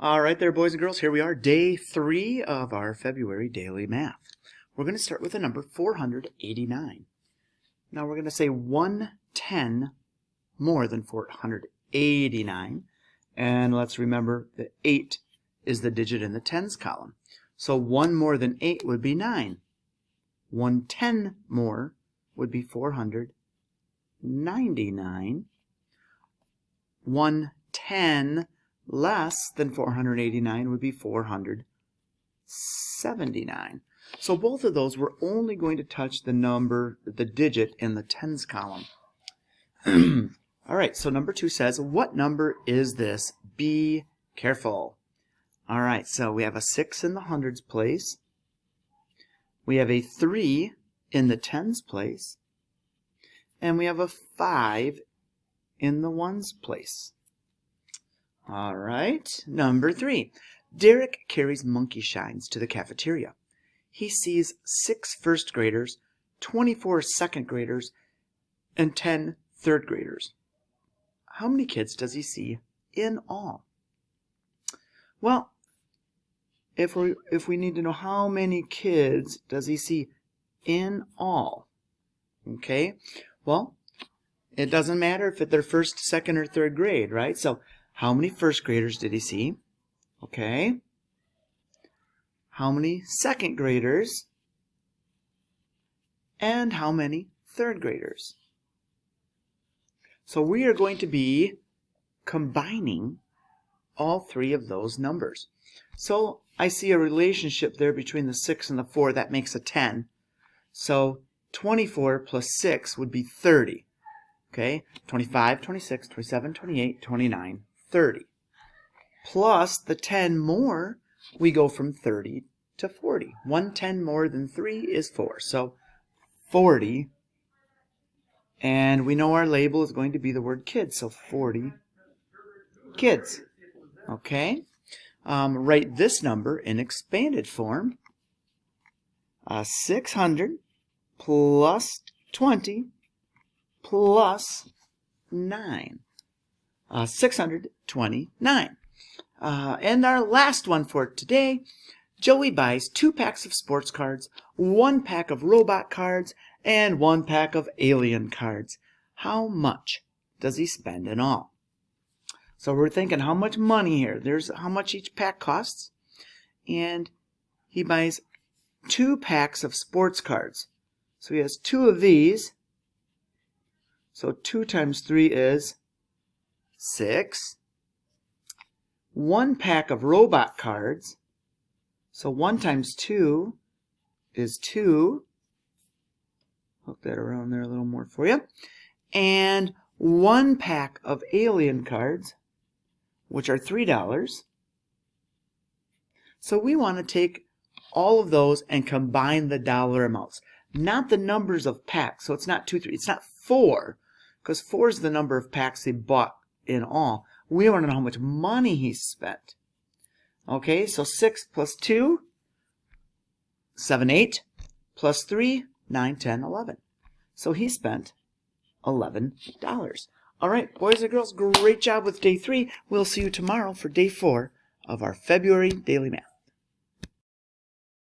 All right there, boys and girls, here we are, day 3 of our February daily math. We're going to start with the number 489. Now we're going to say 110 more than 489. And let's remember that 8 is the digit in the tens column. So 1 more than 8 would be 9. 110 more would be 499. 110 less than 489 would be 479. So both of those, we're only going to touch the digit in the tens column. All right, so number 2 says, what number is this? Be careful. All right, so we have a 6 in the hundreds place. We have a 3 in the tens place. And we have a 5 in the ones place. All right, number 3. Derek carries monkey shines to the cafeteria. He sees 6 first graders, 24 second graders, and 10 third graders. How many kids does he see in all? Well, if we need to know how many kids does he see in all, okay? Well, it doesn't matter if they're first, second, or third grade, right? So how many first graders did he see? Okay. How many second graders? And how many third graders? So we are going to be combining all 3 of those numbers. So I see a relationship there between the 6 and the 4. That makes a 10. So 24 plus 6 would be 30. Okay, 25, 26, 27, 28, 29, 30. Plus the 10 more, we go from 30 to 40. 110 more than 3 is 4. So 40. And we know our label is going to be the word kids. So 40 kids. Okay. Write this number in expanded form. 600 plus 20 plus 9. 629. And our last one for today, Joey buys 2 packs of sports cards, 1 pack of robot cards, and 1 pack of alien cards. How much does he spend in all? So we're thinking how much money here. There's how much each pack costs. And he buys 2 packs of sports cards. So he has 2 of these. So 2 times 3 is 6. 1 pack of robot cards. So 1 times 2 is 2. Hook that around there a little more for you. And 1 pack of alien cards, which are $3. So we want to take all of those and combine the dollar amounts. Not the numbers of packs. So it's not 2, 3. It's not 4. Because 4 is the number of packs he bought in all. We want to know how much money he spent. Okay, so 6 plus 2, 7, 8, plus 3, 9, 10, 11. So he spent $11. All right, boys and girls, great job with day 3. We'll see you tomorrow for day 4 of our February daily math.